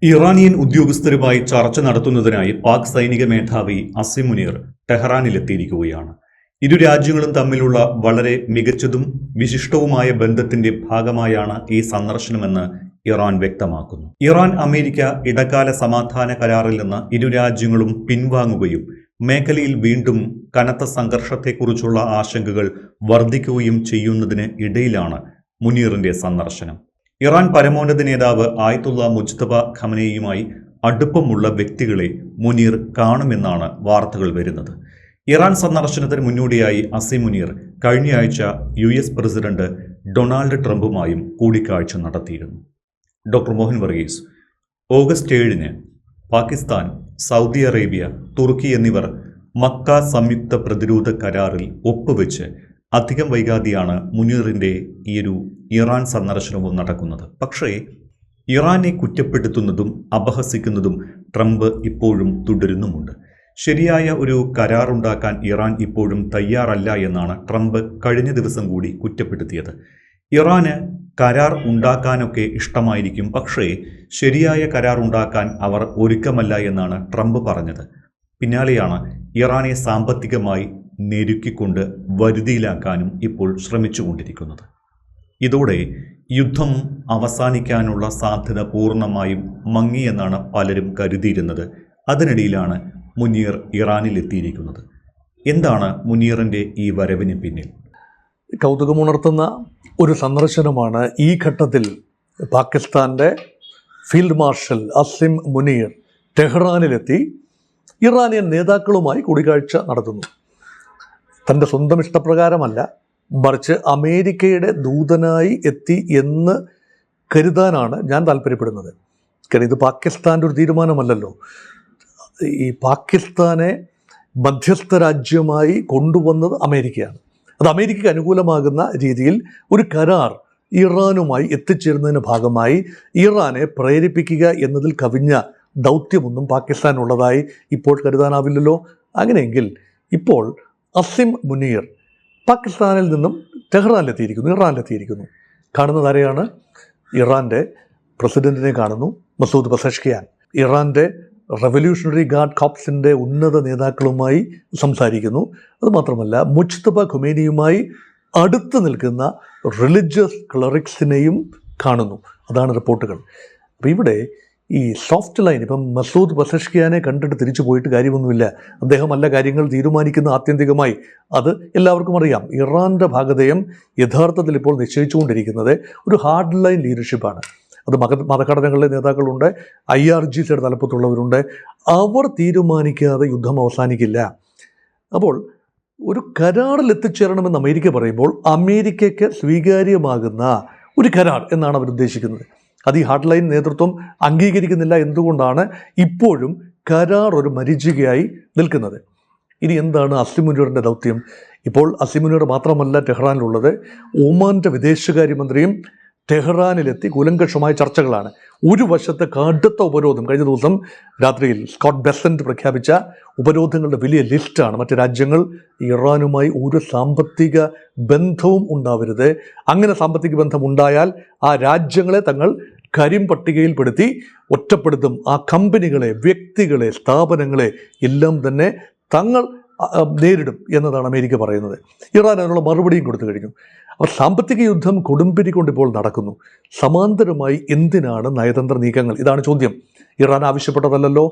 Iranian ഉദ്യോഗസ്ഥരുമായി ചർച്ച നടത്തുന്നതിനായി പാക് സൈനിക മേധാവി അസിം മുനീർ ടെഹ്റാനിലെത്തിയിരിക്കുകയാണ്. ഇരു രാജ്യങ്ങളും തമ്മിലുള്ള വളരെ മികച്ചതും വിശിഷ്ടവുമായ ബന്ധത്തിന്റെ ഭാഗമായാണ് ഈ സന്ദർശനമെന്ന് ഇറാൻ വ്യക്തമാക്കുന്നു. ഇറാൻ അമേരിക്ക ഇടക്കാല സമാധാന കരാറിൽ നിന്ന് ഇരു രാജ്യങ്ങളും പിൻവാങ്ങുകയും മേഖലയിൽ വീണ്ടും കനത്ത സംഘർഷത്തെക്കുറിച്ചുള്ള ആശങ്കകൾ വർദ്ധിക്കുകയും ചെയ്യുന്നതിന് ഇടയിലാണ് മുനീറിന്റെ സന്ദർശനം. ഇറാൻ പരമോന്നത നേതാവ് ആയത്തുള്ള മുജ്തബ ഖമനേയുമായി അടുപ്പമുള്ള വ്യക്തികളെ മുനീർ കാണുമെന്നാണ് വാർത്തകൾ വരുന്നത്. ഇറാൻ സന്ദർശനത്തിന് മുന്നോടിയായി അസിം മുനീർ കഴിഞ്ഞയാഴ്ച US പ്രസിഡന്റ് ഡൊണാൾഡ് ട്രംപുമായും കൂടിക്കാഴ്ച നടത്തിയിരുന്നു. ഡോക്ടർ മോഹൻ വർഗീസ്, ഓഗസ്റ്റ് 7-ന് പാകിസ്ഥാൻ, സൗദി അറേബ്യ, തുർക്കി എന്നിവർ മക്ക സംയുക്ത പ്രതിരോധ കരാറിൽ ഒപ്പുവെച്ച് അധികം വൈകാതെയാണ് മുനീറിന്റെ ഈയൊരു ഇറാൻ സന്ദർശനവും നടക്കുന്നത്. പക്ഷേ ഇറാനെ കുറ്റപ്പെടുത്തുന്നതും അപഹസിക്കുന്നതും ട്രംപ് ഇപ്പോഴും തുടരുന്നുമുണ്ട്. ശരിയായ ഒരു കരാറുണ്ടാക്കാൻ ഇറാൻ ഇപ്പോഴും തയ്യാറല്ല എന്നാണ് ട്രംപ് കഴിഞ്ഞ ദിവസം കൂടി കുറ്റപ്പെടുത്തിയത്. ഇറാന് കരാർ ഉണ്ടാക്കാനൊക്കെ ഇഷ്ടമായിരിക്കും, പക്ഷേ ശരിയായ കരാർ ഉണ്ടാക്കാൻ അവർ ഒരുക്കമല്ല എന്നാണ് ട്രംപ് പറഞ്ഞത്. പിന്നാലെയാണ് ഇറാനെ സാമ്പത്തികമായി ഞെരുക്കിക്കൊണ്ട് വരുതിയിലാക്കാനും ഇപ്പോൾ ശ്രമിച്ചുകൊണ്ടിരിക്കുന്നത്. ഇതോടെ യുദ്ധം അവസാനിക്കാനുള്ള സാധ്യത പൂർണ്ണമായും മങ്ങിയെന്നാണ് പലരും കരുതിയിരുന്നത്. അതിനിടയിലാണ് മുനീർ ഇറാനിലെത്തിയിരിക്കുന്നത്. എന്താണ് മുനീറിൻ്റെ ഈ വരവിന് പിന്നിൽ? കൗതുകമുണർത്തുന്ന ഒരു സന്ദർശനമാണ് ഈ ഘട്ടത്തിൽ പാകിസ്ഥാൻ്റെ ഫീൽഡ് മാർഷൽ അസിം മുനീർ ടെഹ്റാനിലെത്തി ഇറാനിയൻ നേതാക്കളുമായി കൂടിക്കാഴ്ച നടത്തുന്നു. തൻ്റെ സ്വന്തം ഇഷ്ടപ്രകാരമല്ല, മറിച്ച് അമേരിക്കയുടെ ദൂതനായി എത്തി എന്ന് കരുതാനാണ് ഞാൻ താല്പര്യപ്പെടുന്നത്. കാരണം ഇത് പാകിസ്ഥാൻ്റെ ഒരു തീരുമാനമല്ലല്ലോ. ഈ പാകിസ്ഥാനെ മധ്യസ്ഥ രാജ്യമായി കൊണ്ടുവന്നത് അമേരിക്കയാണ്. അത് അമേരിക്കയ്ക്ക് അനുകൂലമാകുന്ന രീതിയിൽ ഒരു കരാർ ഇറാനുമായി എത്തിച്ചേരുന്നതിന് ഭാഗമായി ഇറാനെ പ്രേരിപ്പിക്കുക എന്നതിൽ കവിഞ്ഞ ദൗത്യമൊന്നും പാകിസ്ഥാനുള്ളതായി ഇപ്പോൾ കരുതാനാവില്ലല്ലോ. അങ്ങനെയെങ്കിൽ ഇപ്പോൾ അസിം മുനീർ പാകിസ്ഥാനിൽ നിന്നും ഇറാനിലെത്തിയിരിക്കുന്നു. കാണുന്നത് ആരെയാണ്? ഇറാൻ്റെ പ്രസിഡന്റിനെ കാണുന്നു, മസൂദ് പെസഷ്കിയാൻ. ഇറാൻ്റെ റവല്യൂഷണറി ഗാർഡ് കോപ്സിൻ്റെ ഉന്നത നേതാക്കളുമായി സംസാരിക്കുന്നു. അതുമാത്രമല്ല, മുജ്തബ ഖൊമേനിയുമായി അടുത്ത് നിൽക്കുന്ന റിലിജിയസ് ക്ലറിക്സിനെയും കാണുന്നു. അതാണ് റിപ്പോർട്ടുകൾ. അപ്പോൾ ഇവിടെ ഈ സോഫ്റ്റ് ലൈൻ, ഇപ്പം മസൂദ് പെസഷ്കിയാനെ കണ്ടിട്ട് തിരിച്ചു പോയിട്ട് കാര്യമൊന്നുമില്ല. അദ്ദേഹമല്ല കാര്യങ്ങൾ തീരുമാനിക്കുന്ന ആത്യന്തികമായി. അത് എല്ലാവർക്കും അറിയാം. ഇറാൻ്റെ ഭാഗധേയം യഥാർത്ഥത്തിൽ ഇപ്പോൾ നിശ്ചയിച്ചുകൊണ്ടിരിക്കുന്നത് ഒരു ഹാർഡ് ലൈൻ ലീഡർഷിപ്പാണ്. അത് മതഘടനകളിലെ നേതാക്കളുണ്ട്, IRGCയുടെ തലപ്പത്തുള്ളവരുണ്ട്. അവർ തീരുമാനിക്കാതെ യുദ്ധം അവസാനിക്കില്ല. അപ്പോൾ ഒരു കരാറിൽ എത്തിച്ചേരണമെന്ന് അമേരിക്ക പറയുമ്പോൾ അമേരിക്കയ്ക്ക് സ്വീകാര്യമാകുന്ന ഒരു കരാർ എന്നാണ് അവർ ഉദ്ദേശിക്കുന്നത്. അത് ഈ ഹാർഡ് ലൈൻ നേതൃത്വം അംഗീകരിക്കുന്നില്ല. എന്തുകൊണ്ടാണ് ഇപ്പോഴും കരാർ ഒരു മരീചികയായി നിൽക്കുന്നത്? ഇനി എന്താണ് അസിം മുനീറിൻ്റെ ദൗത്യം? ഇപ്പോൾ അസിം മുനീർ മാത്രമല്ല ടെഹ്റാനിലുള്ളത്. ഒമാൻ്റെ വിദേശകാര്യമന്ത്രിയും ടെഹ്റാനിലെത്തി കൂലങ്കഷമായ ചർച്ചകളാണ്. ഒരു വശത്ത് കടുത്ത ഉപരോധം, കഴിഞ്ഞ ദിവസം രാത്രിയിൽ സ്കോട്ട് ബെസന്റ് പ്രഖ്യാപിച്ച ഉപരോധങ്ങളുടെ വലിയ ലിസ്റ്റാണ്. മറ്റ് രാജ്യങ്ങൾ ഇറാനുമായി ഒരു സാമ്പത്തിക ബന്ധവും ഉണ്ടാവരുത്, അങ്ങനെ സാമ്പത്തിക ബന്ധം ഉണ്ടായാൽ ആ രാജ്യങ്ങളെ തങ്ങൾ കരിമ്പട്ടികയിൽപ്പെടുത്തി ഒറ്റപ്പെടുത്തും, ആ കമ്പനികളെ, വ്യക്തികളെ, സ്ഥാപനങ്ങളെ എല്ലാം തന്നെ തങ്ങൾ നേരിടും എന്നതാണ് അമേരിക്ക പറയുന്നത്. ഇറാൻ അതിനുള്ള മറുപടിയും കൊടുത്തു കഴിഞ്ഞു. അപ്പോൾ സാമ്പത്തിക യുദ്ധം കൊടുമ്പിരിക്കൊണ്ടിപ്പോൾ നടക്കുന്നു. സമാന്തരമായി എന്തിനാണ് നയതന്ത്ര നീക്കങ്ങൾ? ഇതാണ് ചോദ്യം. ഇറാൻ ആവശ്യപ്പെട്ടതല്ലോ.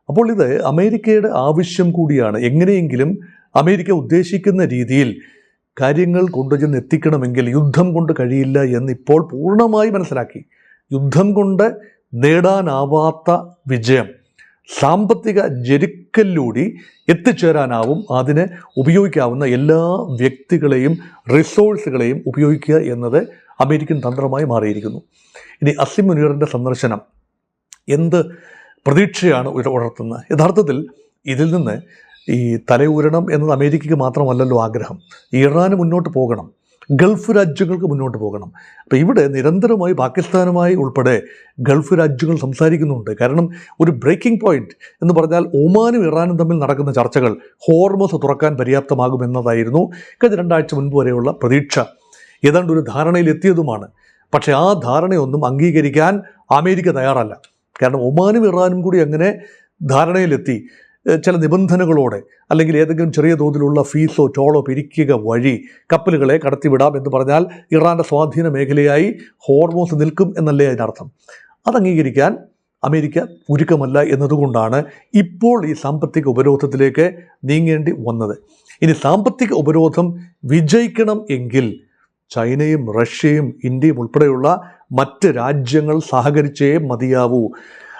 അപ്പോൾ ഇത് അമേരിക്കയുടെ ആവശ്യം കൂടിയാണ്. എങ്ങനെയെങ്കിലും അമേരിക്ക ഉദ്ദേശിക്കുന്ന രീതിയിൽ കാര്യങ്ങൾ കൊണ്ടുചെന്ന് എത്തിക്കണമെങ്കിൽ യുദ്ധം കൊണ്ട് കഴിയില്ല എന്നിപ്പോൾ പൂർണ്ണമായി മനസ്സിലാക്കി. യുദ്ധം കൊണ്ട് നേടാനാവാത്ത വിജയം സാമ്പത്തിക ജെരുക്കലിലൂടെ എത്തിച്ചേരാനാവും. അതിന് ഉപയോഗിക്കാവുന്ന എല്ലാ വ്യക്തികളെയും റിസോഴ്സുകളെയും ഉപയോഗിക്കുക എന്നത് അമേരിക്കൻ തന്ത്രമായി മാറിയിരിക്കുന്നു. ഇനി അസിം മുനീറിൻ്റെ സന്ദർശനം എന്ത് പ്രതീക്ഷയാണ് ഉണർത്തുന്നത്? യഥാർത്ഥത്തിൽ ഇതിൽ നിന്ന് ഈ തലയൂരണം എന്നത് അമേരിക്കയ്ക്ക് മാത്രമല്ലല്ലോ ആഗ്രഹം. ഇറാന് മുന്നോട്ട് പോകണം, ഗൾഫ് രാജ്യങ്ങൾക്ക് മുന്നോട്ട് പോകണം. അപ്പോൾ ഇവിടെ നിരന്തരമായി പാകിസ്ഥാനുമായി ഉൾപ്പെടെ ഗൾഫ് രാജ്യങ്ങൾ സംസാരിക്കുന്നുണ്ട്. കാരണം ഒരു ബ്രേക്കിംഗ് പോയിന്റ് എന്ന് പറഞ്ഞാൽ ഒമാനും ഇറാനും തമ്മിൽ നടക്കുന്ന ചർച്ചകൾ ഹോർമസ് തുറക്കാൻ പര്യാപ്തമാകുമെന്നതായിരുന്നു കഴിഞ്ഞ 2 ആഴ്ച മുൻപ് വരെയുള്ള പ്രതീക്ഷ. ഏതാണ്ട് ഒരു ധാരണയിലെത്തിയതുമാണ്. പക്ഷേ ആ ധാരണയൊന്നും അംഗീകരിക്കാൻ അമേരിക്ക തയ്യാറല്ല. കാരണം ഒമാനും ഇറാനും കൂടി അങ്ങനെ ധാരണയിലെത്തി ചില നിബന്ധനകളോടെ അല്ലെങ്കിൽ ഏതെങ്കിലും ചെറിയ തോതിലുള്ള ഫീസോ ടോളോ പിരിക്കുക വഴി കപ്പലുകളെ കടത്തിവിടാം എന്ന് പറഞ്ഞാൽ ഇറാൻ്റെ സ്വാധീന മേഖലയായി ഹോർമോസ് നിൽക്കും എന്നല്ലേ അതിനർത്ഥം. അത് അംഗീകരിക്കാൻ അമേരിക്ക ഒരുക്കമല്ല എന്നതുകൊണ്ടാണ് ഇപ്പോൾ ഈ സാമ്പത്തിക ഉപരോധത്തിലേക്ക് നീങ്ങേണ്ടി വന്നത്. ഇനി സാമ്പത്തിക ഉപരോധം വിജയിക്കണം എങ്കിൽ ചൈനയും റഷ്യയും ഇന്ത്യയും ഉൾപ്പെടെയുള്ള മറ്റ് രാജ്യങ്ങൾ സഹകരിച്ചേ മതിയാവൂ.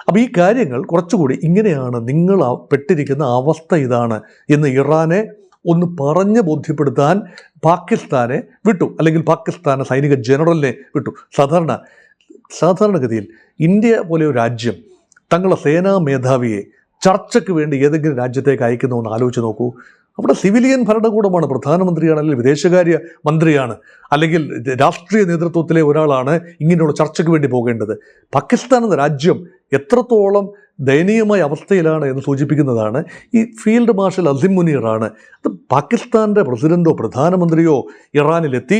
അപ്പോൾ ഈ കാര്യങ്ങൾ കുറച്ചുകൂടി ഇങ്ങനെയാണ്, നിങ്ങൾ പെട്ടിരിക്കുന്ന അവസ്ഥ ഇതാണ് എന്ന് ഇറാനെ ഒന്ന് പറഞ്ഞ് ബോധ്യപ്പെടുത്താൻ പാകിസ്ഥാനെ വിട്ടു, അല്ലെങ്കിൽ പാകിസ്ഥാനെ സൈനിക ജനറലിനെ വിട്ടു. സാധാരണഗതിയിൽ ഇന്ത്യ പോലെ ഒരു രാജ്യം തങ്ങളുടെ സേനാ മേധാവിയെ ചർച്ചയ്ക്ക് വേണ്ടി ഏതെങ്കിലും രാജ്യത്തേക്ക് അയക്കുന്നു എന്ന് ആലോചിച്ച് നോക്കൂ. അവിടെ സിവിലിയൻ ഭരണകൂടമാണ്, പ്രധാനമന്ത്രിയാണ്, അല്ലെങ്കിൽ വിദേശകാര്യ മന്ത്രിയാണ്, അല്ലെങ്കിൽ രാഷ്ട്രീയ നേതൃത്വത്തിലെ ഒരാളാണ് ഇങ്ങനെയുള്ള ചർച്ചയ്ക്ക് വേണ്ടി പോകേണ്ടത്. പാകിസ്ഥാൻ എന്ന രാജ്യം എത്രത്തോളം ദയനീയമായ അവസ്ഥയിലാണ് എന്ന് സൂചിപ്പിക്കുന്നതാണ് ഈ ഫീൽഡ് മാർഷൽ അസിം മുനീറാണ്. അത് പാകിസ്ഥാൻ്റെ പ്രസിഡന്റോ പ്രധാനമന്ത്രിയോ ഇറാനിലെത്തി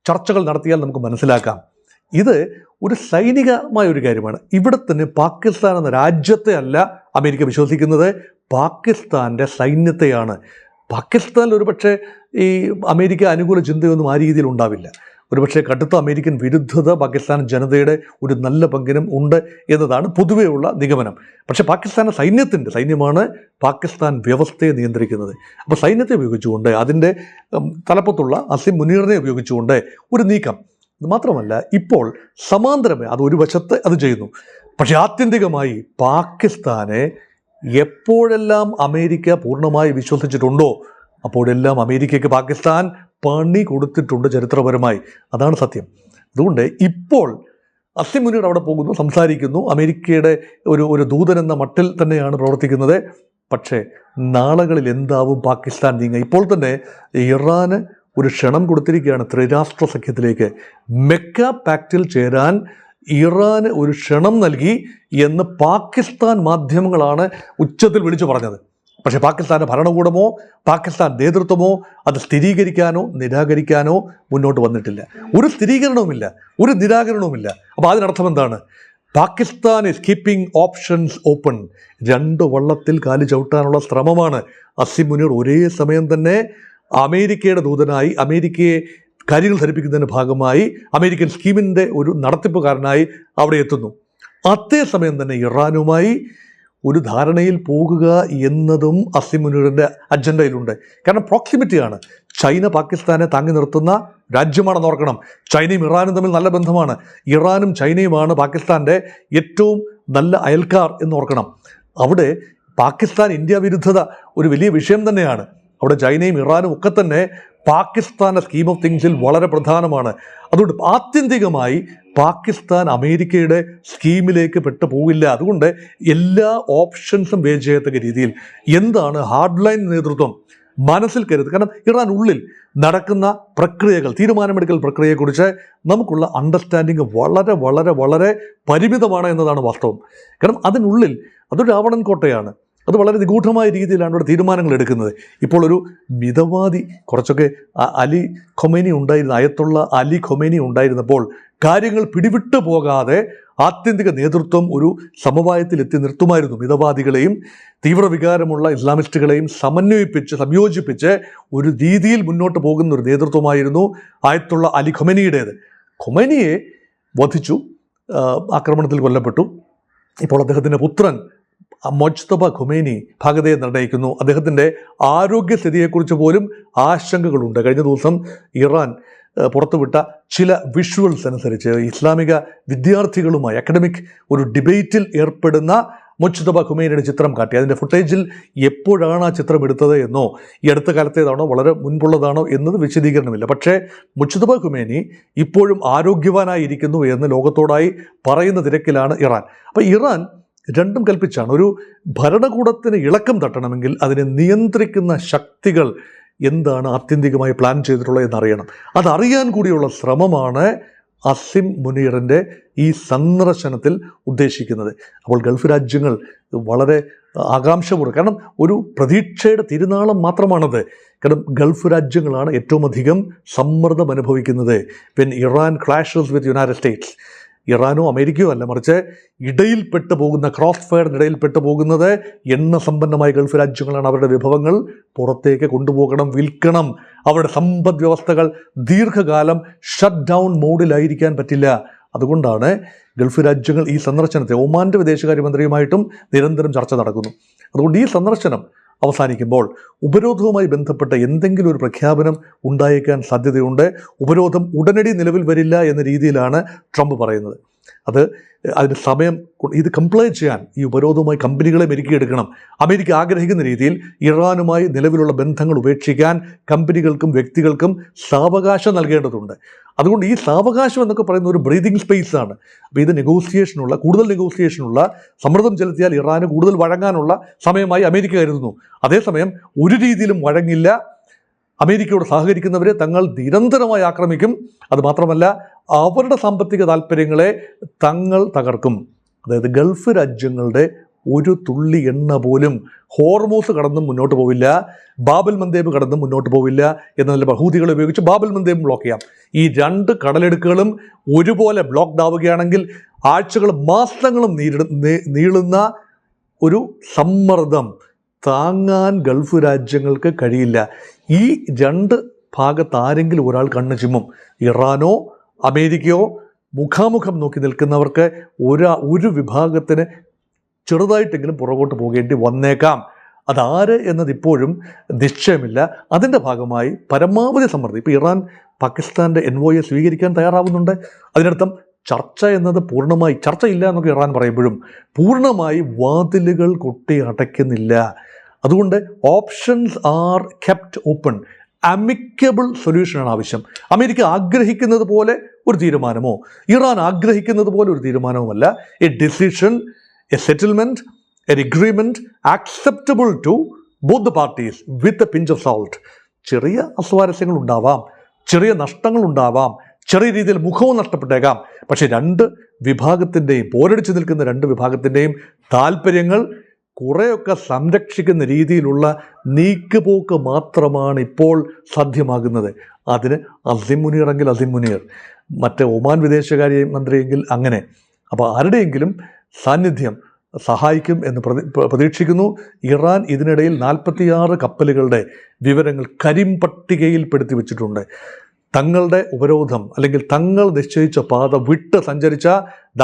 ചർച്ചകൾ നടത്തിയാൽ നമുക്ക് മനസ്സിലാക്കാം. ഇത് ഒരു സൈനികമായ ഒരു കാര്യമാണ്. ഇവിടെ തന്നെ പാകിസ്ഥാൻ എന്ന രാജ്യത്തെ അല്ല അമേരിക്ക വിശ്വസിക്കുന്നത്, പാകിസ്ഥാൻ്റെ സൈന്യത്തെയാണ്. പാകിസ്ഥാനിൽ ഒരുപക്ഷെ ഈ അമേരിക്ക അനുകൂല ചിന്തയൊന്നും ആ രീതിയിൽ ഉണ്ടാവില്ല. ഒരുപക്ഷെ കടുത്ത അമേരിക്കൻ വിരുദ്ധത പാകിസ്ഥാൻ ജനതയുടെ ഒരു നല്ല പങ്കിനും ഉണ്ട് എന്നതാണ് പൊതുവെയുള്ള നിഗമനം. പക്ഷേ പാകിസ്ഥാൻ്റെ സൈന്യമാണ് പാകിസ്ഥാൻ വ്യവസ്ഥയെ നിയന്ത്രിക്കുന്നത്. അപ്പോൾ സൈന്യത്തെ ഉപയോഗിച്ചുകൊണ്ട്, അതിൻ്റെ തലപ്പത്തുള്ള അസിം മുനീറിനെ ഉപയോഗിച്ചുകൊണ്ട് ഒരു നീക്കം. മാത്രമല്ല ഇപ്പോൾ സമാന്തരമായി അത് ഒരു വശത്ത് അത് ചെയ്യുന്നു. പക്ഷേ ആത്യന്തികമായി പാകിസ്ഥാനെ എപ്പോഴെല്ലാം അമേരിക്ക പൂർണ്ണമായി വിശ്വസിച്ചിട്ടുണ്ടോ അപ്പോഴെല്ലാം അമേരിക്കയ്ക്ക് പാകിസ്ഥാൻ പണി കൊടുത്തിട്ടുണ്ട് ചരിത്രപരമായി. അതാണ് സത്യം. അതുകൊണ്ട് ഇപ്പോൾ അസിം മുനീർ അവിടെ പോകുന്നു, സംസാരിക്കുന്നു, അമേരിക്കയുടെ ഒരു ദൂതൻ എന്ന മട്ടിൽ തന്നെയാണ് പ്രവർത്തിക്കുന്നത്. പക്ഷേ നാളുകളിൽ എന്താവും പാകിസ്ഥാൻ നീങ്ങുക? ഇപ്പോൾ തന്നെ ഇറാന് ഒരു ക്ഷണം കൊടുത്തിരിക്കുകയാണ് ത്രിരാഷ്ട്ര സഖ്യത്തിലേക്ക്. മെക്ക പാക്റ്റിൽ ചേരാൻ ഇറാന് ഒരു ക്ഷണം നൽകി എന്ന് പാകിസ്ഥാൻ മാധ്യമങ്ങളാണ് ഉച്ചത്തിൽ വിളിച്ചു പറഞ്ഞത്. പക്ഷേ പാകിസ്ഥാൻ്റെ ഭരണകൂടമോ പാകിസ്ഥാൻ നേതൃത്വമോ അത് സ്ഥിരീകരിക്കാനോ നിരാകരിക്കാനോ മുന്നോട്ട് വന്നിട്ടില്ല. ഒരു സ്ഥിരീകരണവുമില്ല, ഒരു നിരാകരണവുമില്ല. അപ്പോൾ അതിനർത്ഥം എന്താണ്? Pakistan is keeping options open. രണ്ട് വള്ളത്തിൽ കാല് ചവിട്ടാനുള്ള ശ്രമമാണ്. അസിം മുനീർ ഒരേ സമയം തന്നെ അമേരിക്കയുടെ ദൂതനായി, അമേരിക്കയെ കാര്യങ്ങൾ ധരിപ്പിക്കുന്നതിൻ്റെ ഭാഗമായി, അമേരിക്കൻ സ്കീമിൻ്റെ ഒരു നടത്തിപ്പുകാരനായി അവിടെ എത്തുന്നു. അതേസമയം തന്നെ ഇറാനുമായി ഒരു ധാരണയിൽ പോകുക എന്നതും അസിം മുനീറിൻ്റെ അജണ്ടയിലുണ്ട്. കാരണം പ്രോക്സിമിറ്റിയാണ്. ചൈന പാകിസ്ഥാനെ താങ്ങി നിർത്തുന്ന രാജ്യമാണെന്ന് ഓർക്കണം. ചൈനയും ഇറാനും തമ്മിൽ നല്ല ബന്ധമാണ്. ഇറാനും ചൈനയുമാണ് പാകിസ്ഥാൻ്റെ ഏറ്റവും നല്ല അയൽക്കാർ എന്ന് ഓർക്കണം. അവിടെ പാകിസ്ഥാൻ ഇന്ത്യ വിരുദ്ധത ഒരു വലിയ വിഷയം തന്നെയാണ്. അവിടെ ചൈനയും ഇറാനും ഒക്കെ തന്നെ പാകിസ്ഥാൻ്റെ സ്കീം ഓഫ് തിങ്സിൽ വളരെ പ്രധാനമാണ്. അതുകൊണ്ട് ആത്യന്തികമായി പാകിസ്ഥാൻ അമേരിക്കയുടെ സ്കീമിലേക്ക് പെട്ടു പോവില്ല. അതുകൊണ്ട് എല്ലാ ഓപ്ഷൻസും വേജ് ചെയ്യത്തക്ക രീതിയിൽ എന്താണ് ഹാർഡ് ലൈൻ നേതൃത്വം മനസ്സിൽ കരുതുക. കാരണം ഇറാൻ ഉള്ളിൽ നടക്കുന്ന പ്രക്രിയകൾ, തീരുമാനമെടുക്കൽ പ്രക്രിയയെക്കുറിച്ച് നമുക്കുള്ള അണ്ടർസ്റ്റാൻഡിങ് വളരെ വളരെ വളരെ പരിമിതമാണ് എന്നതാണ് വാസ്തവം. കാരണം അതിനുള്ളിൽ അതൊരു രാവണൻ കോട്ടയാണ്. അത് വളരെ നിഗൂഢമായ രീതിയിലാണ് ഇവിടെ തീരുമാനങ്ങൾ എടുക്കുന്നത്. ഇപ്പോൾ ഒരു മിതവാദി, കുറച്ചൊക്കെ അലി ഖൊമേനി ഉണ്ടായിരുന്ന, അയത്തുള്ള അലി ഖൊമേനി ഉണ്ടായിരുന്നപ്പോൾ കാര്യങ്ങൾ പിടിവിട്ടു പോകാതെ ആത്യന്തിക നേതൃത്വം ഒരു സമവായത്തിൽ എത്തി നിർത്തുമായിരുന്നു. മിതവാദികളെയും തീവ്രവികാരമുള്ള ഇസ്ലാമിസ്റ്റുകളെയും സംയോജിപ്പിച്ച് ഒരു രീതിയിൽ മുന്നോട്ട് പോകുന്ന ഒരു നേതൃത്വമായിരുന്നു ആയത്തുള്ള അലി ഖൊമേനിയുടേത്. ഖൊമേനിയെ വധിച്ചു, ആക്രമണത്തിൽ കൊല്ലപ്പെട്ടു. ഇപ്പോൾ അദ്ദേഹത്തിൻ്റെ പുത്രൻ മൊജ്തബ ഖൊമേനി ഭാഗതയെ നിർണ്ണയിക്കുന്നു. അദ്ദേഹത്തിൻ്റെ ആരോഗ്യസ്ഥിതിയെക്കുറിച്ച് പോലും ആശങ്കകളുണ്ട്. കഴിഞ്ഞ ദിവസം ഇറാൻ പുറത്തുവിട്ട ചില വിഷ്വൽസ് അനുസരിച്ച് ഇസ്ലാമിക വിദ്യാർത്ഥികളുമായി അക്കാഡമിക് ഒരു ഡിബേറ്റിൽ ഏർപ്പെടുന്ന മൊജ്തബ ഖൊമേനിയുടെ ചിത്രം കാട്ടി. അതിൻ്റെ ഫുട്ടേജിൽ എപ്പോഴാണ് ആ ചിത്രം എടുത്തത് എന്നോ ഈ അടുത്ത കാലത്തേതാണോ വളരെ മുൻപുള്ളതാണോ എന്നത് വിശദീകരണമില്ല. പക്ഷേ മൊജ്തബ ഖൊമേനി ഇപ്പോഴും ആരോഗ്യവാനായിരിക്കുന്നു എന്ന് ലോകത്തോടായി പറയുന്ന തിരക്കിലാണ് ഇറാൻ. അപ്പോൾ ഇറാൻ രണ്ടും കൽപ്പിച്ചാണ്. ഒരു ഭരണകൂടത്തിന് ഇളക്കം തട്ടണമെങ്കിൽ അതിനെ നിയന്ത്രിക്കുന്ന ശക്തികൾ എന്താണ് ആത്യന്തികമായി പ്ലാൻ ചെയ്തിട്ടുള്ളത് എന്നറിയണം. അതറിയാൻ കൂടിയുള്ള ശ്രമമാണ് അസിം മുനീറിൻ്റെ ഈ സന്ദർശനത്തിൽ ഉദ്ദേശിക്കുന്നത്. അപ്പോൾ ഗൾഫ് രാജ്യങ്ങൾ വളരെ ആകാംക്ഷപൂർവ്വം, കാരണം ഒരു പ്രതീക്ഷയുടെ തിരുനാളം മാത്രമാണത്. കാരണം ഗൾഫ് രാജ്യങ്ങളാണ് ഏറ്റവും അധികം സമ്മർദ്ദം അനുഭവിക്കുന്നത്. When Iran clashes with United States, ഇറാനോ അമേരിക്കയോ അല്ല, മറിച്ച് ഇടയിൽപ്പെട്ടു പോകുന്ന ക്രോസ് ഫയറിനിടയിൽപ്പെട്ടു പോകുന്നത് എണ്ണ സമ്പന്നമായ ഗൾഫ് രാജ്യങ്ങളാണ്. അവരുടെ വിഭവങ്ങൾ പുറത്തേക്ക് കൊണ്ടുപോകണം, വിൽക്കണം. അവരുടെ സമ്പദ് വ്യവസ്ഥകൾ ദീർഘകാലം ഷട്ട് ഡൗൺ മോഡിലായിരിക്കാൻ പറ്റില്ല. അതുകൊണ്ടാണ് ഗൾഫ് രാജ്യങ്ങൾ ഈ സന്ദർശനത്തെ ഒമാൻ്റെ വിദേശകാര്യമന്ത്രിയുമായിട്ടും നിരന്തരം ചർച്ച നടക്കുന്നു. അതുകൊണ്ട് ഈ സന്ദർശനം അവസാനിക്കുമ്പോൾ ഉപരോധവുമായി ബന്ധപ്പെട്ട എന്തെങ്കിലും ഒരു പ്രഖ്യാപനം ഉണ്ടായേക്കാൻ സാധ്യതയുണ്ട്. ഉപരോധം ഉടനടി നിലവിൽ വരില്ല എന്ന രീതിയിലാണ് ട്രംപ് പറയുന്നത്. അതിന് സമയം, ഇത് കംപ്ലൈ ചെയ്യാൻ ഈ ഉപരോധവുമായി കമ്പനികളെ മെരുക്കിയെടുക്കണം. അമേരിക്ക ആഗ്രഹിക്കുന്ന രീതിയിൽ ഇറാനുമായി നിലവിലുള്ള ബന്ധങ്ങൾ ഉപേക്ഷിക്കാൻ കമ്പനികൾക്കും വ്യക്തികൾക്കും സാവകാശം നൽകേണ്ടതുണ്ട്. അതുകൊണ്ട് ഈ സാവകാശം എന്നൊക്കെ പറയുന്ന ഒരു ബ്രീതിങ് സ്പേസ് ആണ്. അപ്പോൾ ഇത് കൂടുതൽ നെഗോസിയേഷനുള്ള, സമ്മർദ്ദം ചെലുത്തിയാൽ ഇറാന് കൂടുതൽ വഴങ്ങാനുള്ള സമയമായി അമേരിക്ക കരുതുന്നു. അതേസമയം ഒരു രീതിയിലും വഴങ്ങില്ല, അമേരിക്കയോട് സഹകരിക്കുന്നവരെ തങ്ങൾ നിരന്തരമായി ആക്രമിക്കും. അതുമാത്രമല്ല, അവരുടെ സാമ്പത്തിക താല്പര്യങ്ങളെ തങ്ങൾ തകർക്കും. അതായത് ഗൾഫ് രാജ്യങ്ങളുടെ ഒരു തുള്ളി എണ്ണ പോലും ഹോർമൂസ് കടന്നും മുന്നോട്ട് പോവില്ല, ബാബൽ മന്ദേബ് കടന്നും മുന്നോട്ട് പോവില്ല എന്നല്ല, ഹൂതികളെ ഉപയോഗിച്ച് ബാബൽ മന്ദേബ് ബ്ലോക്ക് ചെയ്യാം. ഈ രണ്ട് കടലെടുക്കുകളും ഒരുപോലെ ബ്ലോക്ക് ആവുകയാണെങ്കിൽ ആഴ്ചകളും മാസങ്ങളും നീളുന്ന ഒരു സമ്മർദ്ദം താങ്ങാൻ ഗൾഫ് രാജ്യങ്ങൾക്ക് കഴിയില്ല. ഈ രണ്ട് ഭാഗത്ത് ആരെങ്കിലും ഒരാൾ കണ്ണു ചിമ്മും. ഇറാനോ അമേരിക്കയോ മുഖാമുഖം നോക്കി നിൽക്കുന്നവർക്ക് ഒരു വിഭാഗത്തിന് ചെറുതായിട്ടെങ്കിലും പുറകോട്ട് പോകേണ്ടി വന്നേക്കാം. അതാര് എന്നതിപ്പോഴും നിശ്ചയമില്ല. അതിൻ്റെ ഭാഗമായി പരമാവധി സമ്മർദ്ദം. ഇപ്പോൾ ഇറാൻ പാകിസ്ഥാൻ്റെ NOA സ്വീകരിക്കാൻ തയ്യാറാവുന്നുണ്ട്. അതിനർത്ഥം ചർച്ച എന്നത് പൂർണ്ണമായി, ചർച്ചയില്ല എന്നൊക്കെ ഇറാൻ പറയുമ്പോഴും പൂർണ്ണമായി വാതിലുകൾ കൊട്ടി അടയ്ക്കുന്നില്ല. അതുകൊണ്ട് options are kept open. Amicable സൊല്യൂഷനാണ് ആവശ്യം. അമേരിക്ക ആഗ്രഹിക്കുന്നത് പോലെ ഒരു തീരുമാനമോ ഇറാൻ ആഗ്രഹിക്കുന്നത് പോലെ ഒരു തീരുമാനവുമല്ല. A decision, a settlement, an agreement acceptable to both the parties with a pinch of salt. ചെറിയ അസ്വാരസ്യങ്ങൾ ഉണ്ടാവാം, ചെറിയ നഷ്ടങ്ങൾ ഉണ്ടാവാം, ചെറിയ രീതിയിൽ മുഖവും നഷ്ടപ്പെട്ടേക്കാം. പക്ഷേ രണ്ട് വിഭാഗത്തിൻ്റെയും, പോരടിച്ചു നിൽക്കുന്ന രണ്ട് വിഭാഗത്തിൻ്റെയും താല്പര്യങ്ങൾ കുറേയൊക്കെ സംരക്ഷിക്കുന്ന രീതിയിലുള്ള നീക്കുപോക്ക് മാത്രമാണ് ഇപ്പോൾ സാധ്യമാകുന്നത്. അതിന് അസിം മുനീറെങ്കിൽ അസിം മുനീർ, മറ്റേ ഒമാൻ വിദേശകാര്യ മന്ത്രിയെങ്കിൽ അങ്ങനെ. അപ്പോൾ ആരുടെയെങ്കിലും സാന്നിധ്യം സഹായിക്കും എന്ന് പ്രതീക്ഷിക്കുന്നു. ഇറാൻ ഇതിനിടയിൽ 46 കപ്പലുകളുടെ വിവരങ്ങൾ കരിമ്പട്ടികയിൽപ്പെടുത്തി വെച്ചിട്ടുണ്ട്. തങ്ങളുടെ ഉപരോധം അല്ലെങ്കിൽ തങ്ങൾ നിശ്ചയിച്ച പാത വിട്ട് സഞ്ചരിച്ച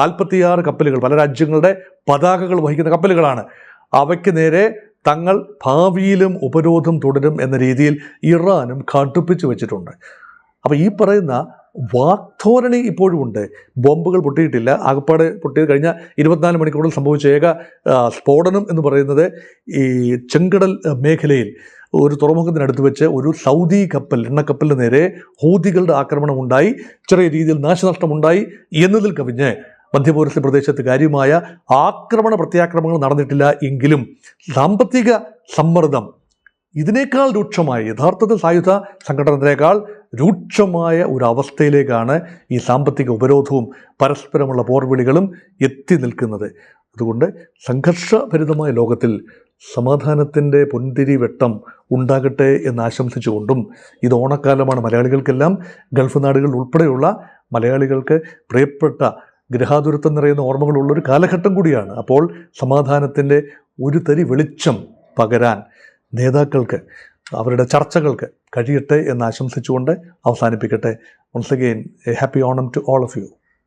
46 കപ്പലുകൾ, പല രാജ്യങ്ങളുടെ പതാകകൾ വഹിക്കുന്ന കപ്പലുകളാണ്. അവയ്ക്ക് നേരെ തങ്ങൾ ഭാവിയിലും ഉപരോധം തുടരും എന്ന രീതിയിൽ ഇറാനും ഘടിപ്പിച്ചു വെച്ചിട്ടുണ്ട്. അപ്പോൾ ഈ പറയുന്ന വാക്ധോരണി ഇപ്പോഴും ഉണ്ട്. ബോംബുകൾ പൊട്ടിയിട്ടില്ല. ആകപ്പാടെ പൊട്ടിയത് കഴിഞ്ഞ 24 മണിക്കൂറിൽ സംഭവിച്ച ഏക സ്ഫോടനം എന്ന് പറയുന്നത് ഈ ചെങ്കടൽ മേഖലയിൽ ഒരു തുറമുഖത്തിനടുത്ത് വെച്ച് ഒരു സൗദി കപ്പൽ, എണ്ണക്കപ്പലിന് നേരെ ഹൂതികളുടെ ആക്രമണം ഉണ്ടായി. ചെറിയ രീതിയിൽ നാശനഷ്ടമുണ്ടായി എന്നതിൽ കവിഞ്ഞ് മധ്യപൗരസ്ത്യ പ്രദേശത്ത് കാര്യമായ പ്രത്യാക്രമണങ്ങൾ നടന്നിട്ടില്ല. എങ്കിലും സാമ്പത്തിക സമ്മർദ്ദം ഇതിനേക്കാൾ രൂക്ഷമായി, യഥാർത്ഥത്തിൽ സായുധ സംഘടനകളേക്കാൾ രൂക്ഷമായ ഒരു അവസ്ഥയിലേക്കാണ് ഈ സാമ്പത്തിക ഉപരോധവും പരസ്പരമുള്ള പോർവിളികളും എത്തി നിൽക്കുന്നത്. അതുകൊണ്ട് സംഘർഷഭരിതമായ ലോകത്തിൽ സമാധാനത്തിൻ്റെ പൊന്തിരി വെട്ടം ഉണ്ടാകട്ടെ എന്ന് ആശംസിച്ചുകൊണ്ടും, ഇത് ഓണക്കാലമാണ് മലയാളികൾക്കെല്ലാം, ഗൾഫ് നാടുകളിൽ ഉൾപ്പെടെയുള്ള മലയാളികൾക്ക് പ്രിയപ്പെട്ട ഗൃഹാതുരത്വം നിറയുന്ന ഓർമ്മകളുള്ളൊരു കാലഘട്ടം കൂടിയാണ്. അപ്പോൾ സമാധാനത്തിൻ്റെ ഒരു തരി വെളിച്ചം പകരാൻ നേതാക്കൾക്ക്, അവരുടെ ചർച്ചകൾക്ക് കഴിയട്ടെ എന്ന് ആശംസിച്ചുകൊണ്ട് അവസാനിപ്പിക്കട്ടെ. Once again a happy Onam to all of U.